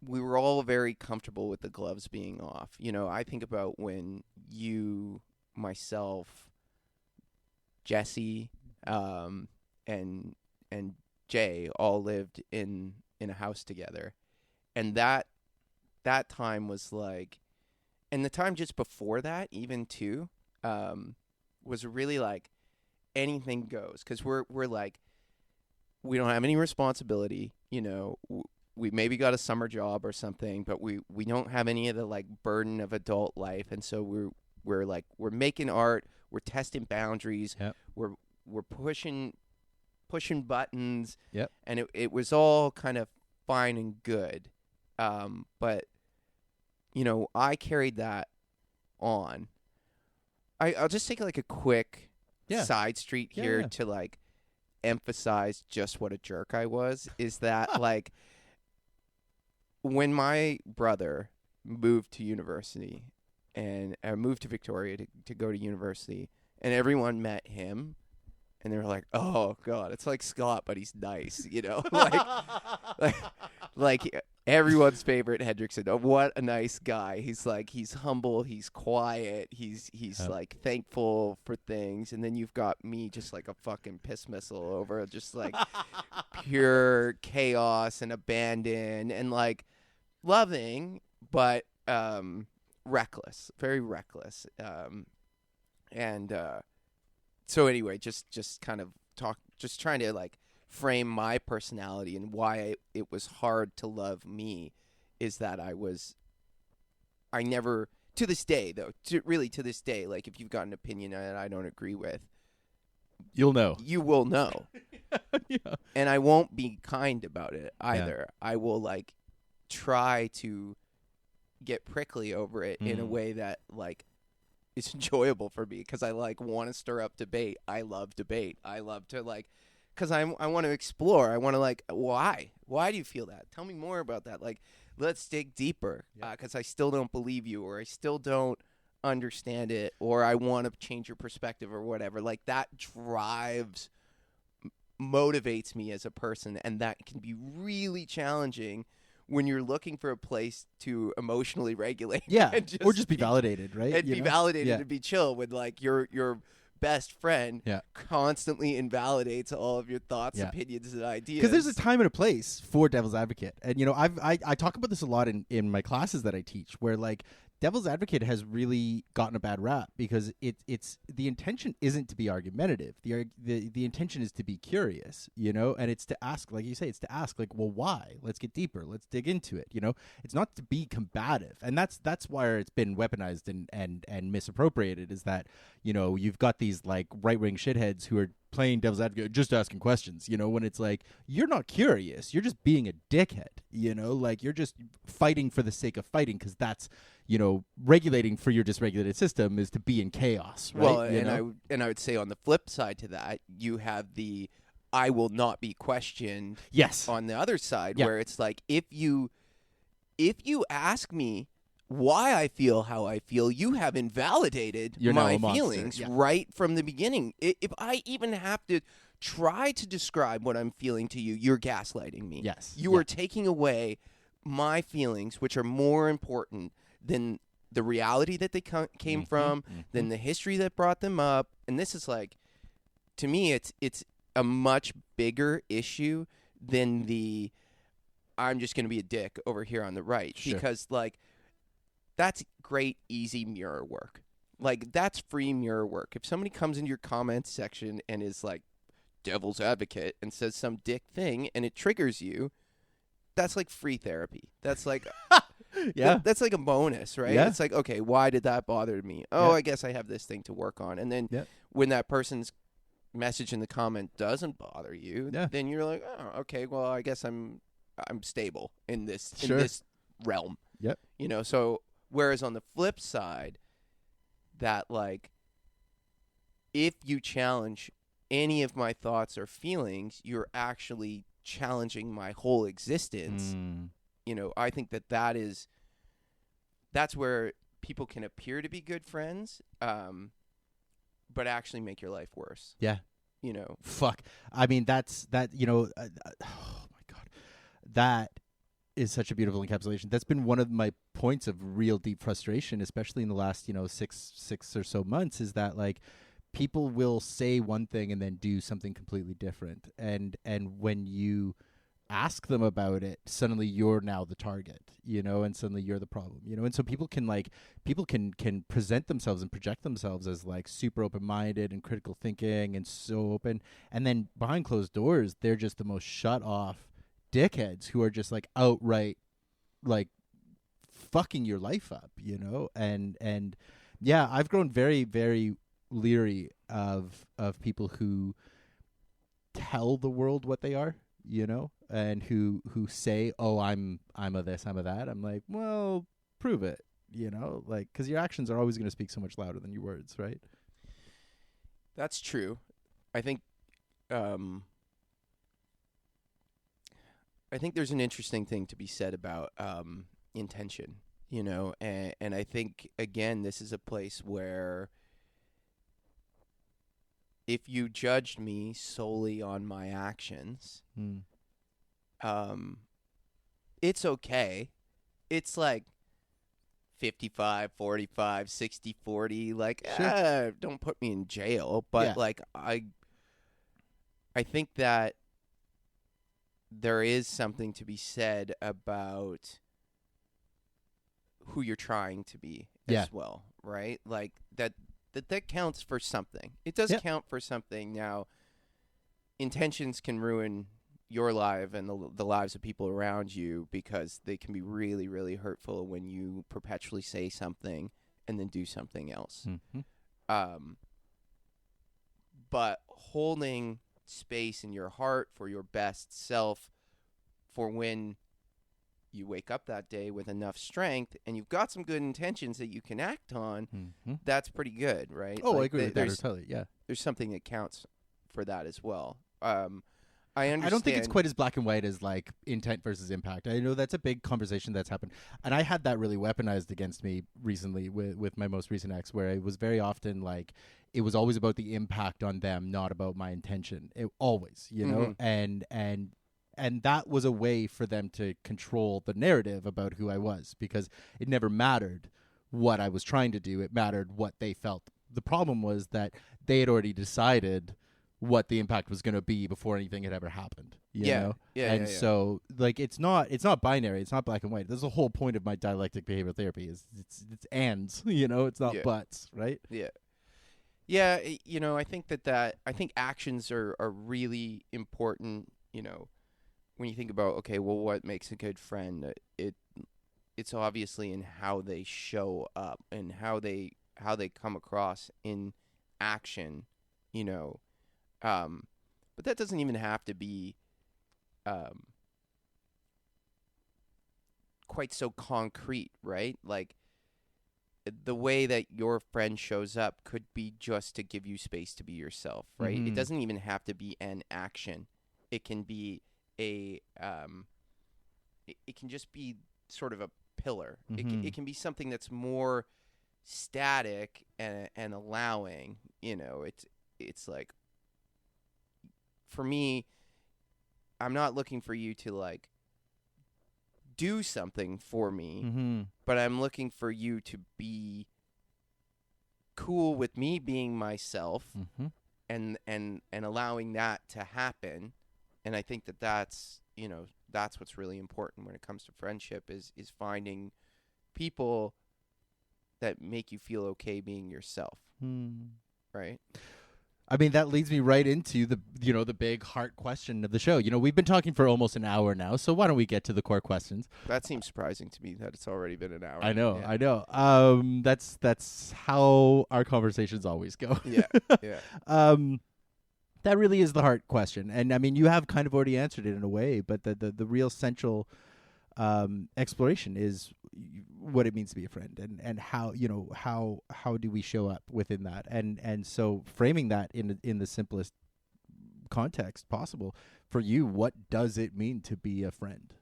we were all very comfortable with the gloves being off. I think about when you, myself, Jesse, and Jay all lived in a house together, and that time was like, and the time just before that, even too, was really like anything goes, because we're like, we don't have any responsibility, we maybe got a summer job or something, but we don't have any of the like burden of adult life, and so we're making art, we're testing boundaries, Yep. we're pushing buttons, Yep. and it was all kind of fine and good, but I carried that on. I'll just take like a quick side street here to like emphasize just what a jerk I was. Is that like, when my brother moved to university and moved to Victoria to go to university, and everyone met him, and they were like, "Oh God, it's like Scott, but he's nice," like everyone's favorite Hendrickson. Oh, what a nice guy. He's humble, he's quiet, he's like thankful for things. And then you've got me, just like a fucking piss missile over just like pure chaos and abandon and like loving, but reckless, very reckless. So anyway, just kind of just trying to like frame my personality and why it was hard to love me, is that I never to this day, though, to this day, like if you've got an opinion that I don't agree with, You'll know. you will know. Yeah. And I won't be kind about it either. I will like try to get prickly over it in a way that like is enjoyable for me, because I like want to stir up debate. I love debate. I love to like, because I want to explore. I want to like, why do you feel that? Tell me more about that. Like, let's dig deeper, because I still don't believe you, or I still don't understand it, or I want to change your perspective or whatever. Like that motivates me as a person, and that can be really challenging when you're looking for a place to emotionally regulate. Or just be validated, right? And be validated and be chill when like your best friend constantly invalidates all of your thoughts, opinions, and ideas. Because there's a time and a place for devil's advocate. And, you know, I talk about this a lot in my classes that I teach, where, like, devil's advocate has really gotten a bad rap because it's the intention isn't to be argumentative. The intention is to be curious, you know, and it's to ask, like you say, it's to ask, like, well, why? Let's get deeper. Let's dig into it. You know, it's not to be combative, and that's why it's been weaponized and misappropriated. Is that, you know, you've got these like right wing shitheads who are playing devil's advocate, just asking questions, you know, when it's like, you're not curious, you're just being a dickhead, you know, like you're just fighting for the sake of fighting, because that's, you know, regulating for your dysregulated system is to be in chaos, right? Well, and I would say on the flip side to that, you have the I will not be questioned on the other side, where it's like, if you ask me why I feel how I feel, you have invalidated my feelings right from the beginning. If I even have to try to describe what I'm feeling to you, you're gaslighting me. Yes. You are taking away my feelings, which are more important than the reality that they came from, than the history that brought them up. And this is like, to me, it's a much bigger issue than the I'm just going to be a dick over here on the right. Sure. Because, like, that's great, easy mirror work. Like, that's free mirror work. If somebody comes into your comments section and is like devil's advocate and says some dick thing and it triggers you, that's like free therapy. That's like, that's like a bonus, right? Yeah. It's like, okay, why did that bother me? Oh, I guess I have this thing to work on. And then when that person's message in the comment doesn't bother you, then you're like, oh, okay, well, I guess I'm stable in this realm. Yep. You know, so whereas on the flip side, that like, if you challenge any of my thoughts or feelings, you're actually challenging my whole existence. You know, I think that's where people can appear to be good friends, but actually make your life worse. Yeah. You know, fuck. I mean, you know, oh my God, that is such a beautiful encapsulation. That's been one of my points of real deep frustration, especially in the last, you know, six or so months, is that like people will say one thing and then do something completely different. And when you ask them about it, suddenly you're now the target, you know, and suddenly you're the problem, you know. And so people can present themselves and project themselves as like super open-minded and critical thinking and so open, and then behind closed doors they're just the most shut off dickheads who are just like outright like fucking your life up, you know. And yeah, I've grown very, very leery of people who tell the world what they are, you know, and who say, oh, I'm a this, I'm a that. I'm like, well, prove it, you know, like, because your actions are always going to speak so much louder than your words, right? That's true. I think there's an interesting thing to be said about intention, you know, and I think, again, this is a place where if you judged me solely on my actions, it's okay. It's like 55, 45, 60, 40. Like, don't put me in jail. But like, I think that there is something to be said about who you're trying to be as well, right? Like that counts for something. It does count for something. Now, intentions can ruin your life and the lives of people around you, because they can be really, really hurtful when you perpetually say something and then do something else. Mm-hmm. But holding space in your heart for your best self, for when you wake up that day with enough strength and you've got some good intentions that you can act on, Mm-hmm. that's pretty good, right? Oh, I Like, agree with that totally. Yeah. There's something that counts for that as well. I understand. I don't think it's quite as black and white as like intent versus impact. I know that's a big conversation that's happened, and I had that really weaponized against me recently with my most recent ex, where it was very often like it was always about the impact on them, not about my intention. It always, you know, and that was a way for them to control the narrative about who I was, because it never mattered what I was trying to do. It mattered what they felt. The problem was that they had already decided what the impact was going to be before anything had ever happened. You know? And so like it's not binary, it's not black and white. That's the whole point of my dialectic behavioral therapy is it's ands, you know, it's not buts, right? Yeah, you know, I think I think actions are really important, you know, when you think about, okay, well, what makes a good friend? It's obviously in how they show up and how they come across in action, you know. But that doesn't even have to be quite so concrete, right? Like the way that your friend shows up could be just to give you space to be yourself, right? It doesn't even have to be an action. It can be it can just be sort of a pillar. It can be something that's more static and allowing, you know. It's like, for me, I'm not looking for you to like do something for me, but I'm looking for you to be cool with me being myself, and allowing that to happen. And I think that's, you know, that's what's really important when it comes to friendship is finding people that make you feel okay being yourself, right? I mean, that leads me right into the big heart question of the show. You know, we've been talking for almost an hour now, so why don't we get to the core questions? That seems surprising to me that it's already been an hour. I know. That's how our conversations always go. Yeah. That really is the heart question, and I mean, you have kind of already answered it in a way, but the real central exploration is what it means to be a friend, and how, you know, how do we show up within that, and so framing that in the simplest context possible for you. What does it mean to be a friend?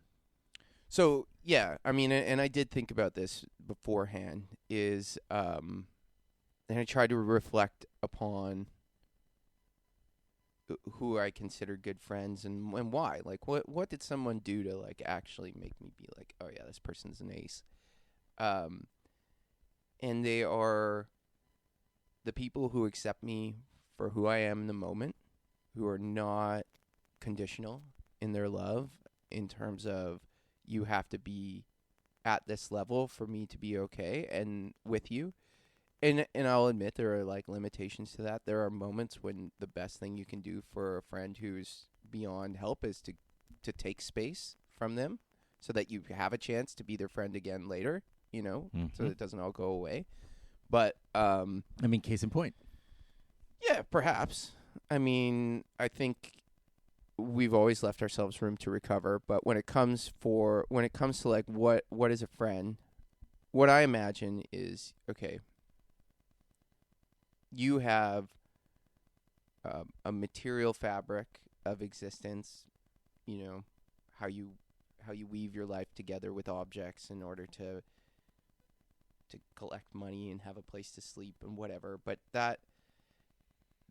So yeah, I mean, and I did think about this beforehand, is and I tried to reflect upon who I consider good friends and why. Like, what did someone do to like actually make me be like, oh yeah, this person's an ace? And they are the people who accept me for who I am in the moment, who are not conditional in their love, in terms of you have to be at this level for me to be okay and with you. And I'll admit there are like limitations to that. There are moments when the best thing you can do for a friend who's beyond help is to take space from them so that you have a chance to be their friend again later, you know, so that it doesn't all go away. But I mean, case in point. Yeah, perhaps. I mean, I think we've always left ourselves room to recover, but when it comes to like what is a friend, what I imagine is, okay, you have a material fabric of existence, you know, how you weave your life together with objects in order to collect money and have a place to sleep and whatever, but that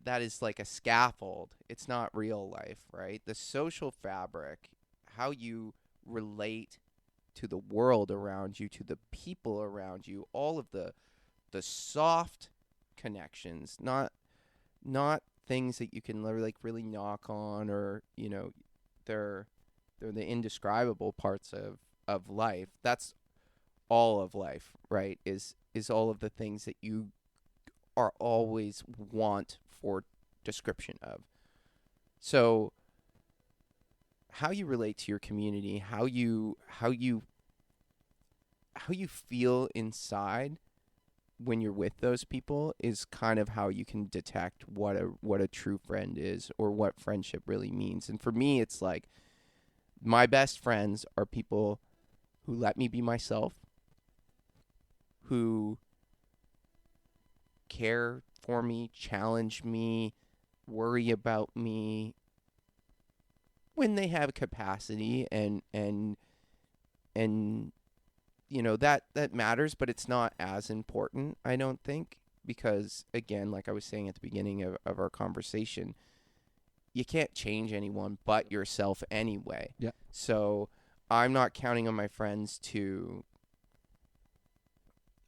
is like a scaffold. It's not real life, right? The social fabric, how you relate to the world around you, to the people around you, all of the soft connections, not things that you can like really knock on, or, you know, they're the indescribable parts of life. That's all of life, right? Is all of the things that you are always want for description of. So how you relate to your community, how you feel inside, when you're with those people is kind of how you can detect what a true friend is, or what friendship really means. And for me, it's like my best friends are people who let me be myself, who care for me, challenge me, worry about me when they have capacity, and you know, that matters, but it's not as important, I don't think, because again, like I was saying at the beginning of our conversation, you can't change anyone but yourself anyway. Yeah. So I'm not counting on my friends to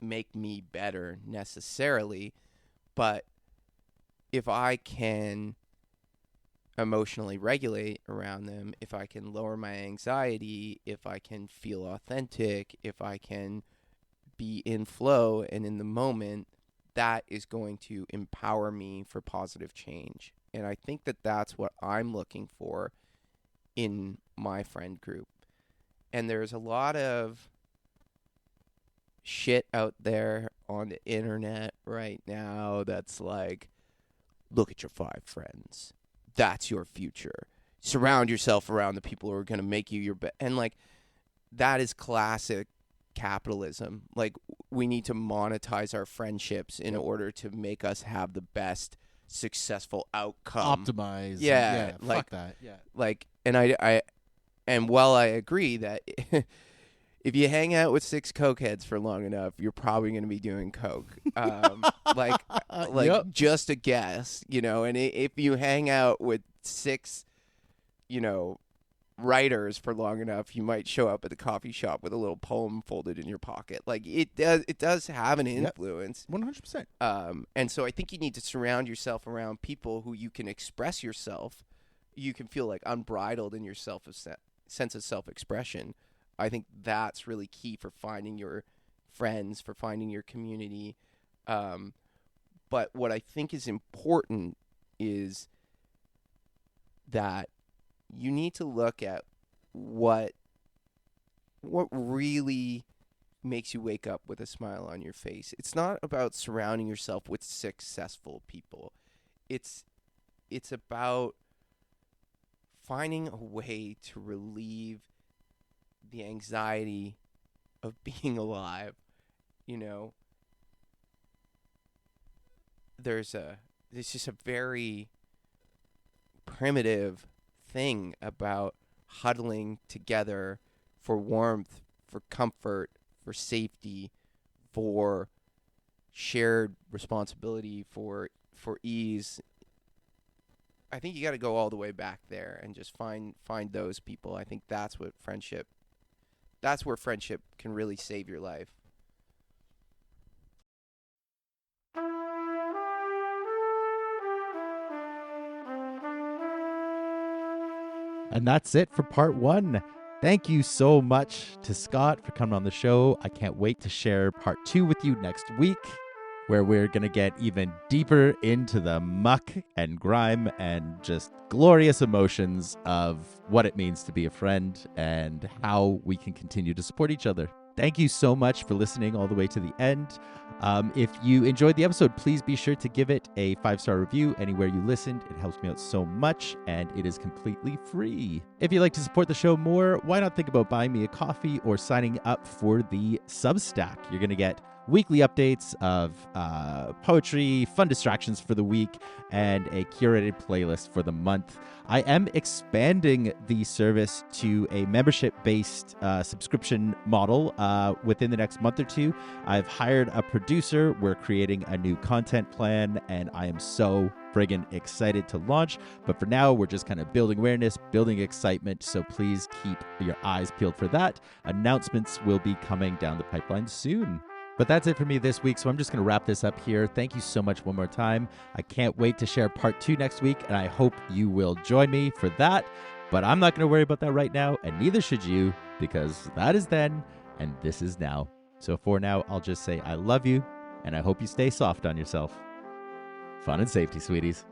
make me better necessarily, but if I can emotionally regulate around them, if I can lower my anxiety, if I can feel authentic, if I can be in flow and in the moment, that is going to empower me for positive change. And I think that that's what I'm looking for in my friend group. And there's a lot of shit out there on the internet right now that's like, look at your 5 friends. That's your future. Surround yourself around the people who are going to make you your best. And like, that is classic capitalism. Like, we need to monetize our friendships in order to make us have the best successful outcome. Optimize. Yeah, Yeah. like, Fuck that. Yeah. like, and while I agree that if you hang out with 6 cokeheads for long enough, you're probably going to be doing coke. Like Yep. just a guess, you know. And if you hang out with 6, you know, writers for long enough, you might show up at the coffee shop with a little poem folded in your pocket. Like, it does have an influence. 100%. And so I think you need to surround yourself around people who you can express yourself. You can feel like unbridled in your sense of self-expression. I think that's really key for finding your friends, for finding your community. But what I think is important is that you need to look at what really makes you wake up with a smile on your face. It's not about surrounding yourself with successful people. It's about finding a way to relieve the anxiety of being alive. You know, there's just a very primitive thing about huddling together for warmth, for comfort, for safety, for shared responsibility, for ease. I think you got to go all the way back there and just find those people. I think that's where friendship can really save your life. And that's it for part 1. Thank you so much to Scott for coming on the show. I can't wait to share part 2 with you next week, where we're going to get even deeper into the muck and grime and just glorious emotions of what it means to be a friend and how we can continue to support each other. Thank you so much for listening all the way to the end. If you enjoyed the episode, please be sure to give it a 5-star review anywhere you listened. It helps me out so much, and it is completely free. If you'd like to support the show more, why not think about buying me a coffee or signing up for the Substack? You're going to get weekly updates of poetry, fun distractions for the week, and a curated playlist for the month. I am expanding the service to a membership-based subscription model within the next month or 2. I've hired a producer. We're creating a new content plan, and I am so friggin' excited to launch. But for now, we're just kind of building awareness, building excitement, so please keep your eyes peeled for that. Announcements will be coming down the pipeline soon. But that's it for me this week, so I'm just going to wrap this up here. Thank you so much one more time. I can't wait to share part 2 next week, and I hope you will join me for that. But I'm not going to worry about that right now, and neither should you, because that is then, and this is now. So for now, I'll just say I love you, and I hope you stay soft on yourself. Fun and safety, sweeties.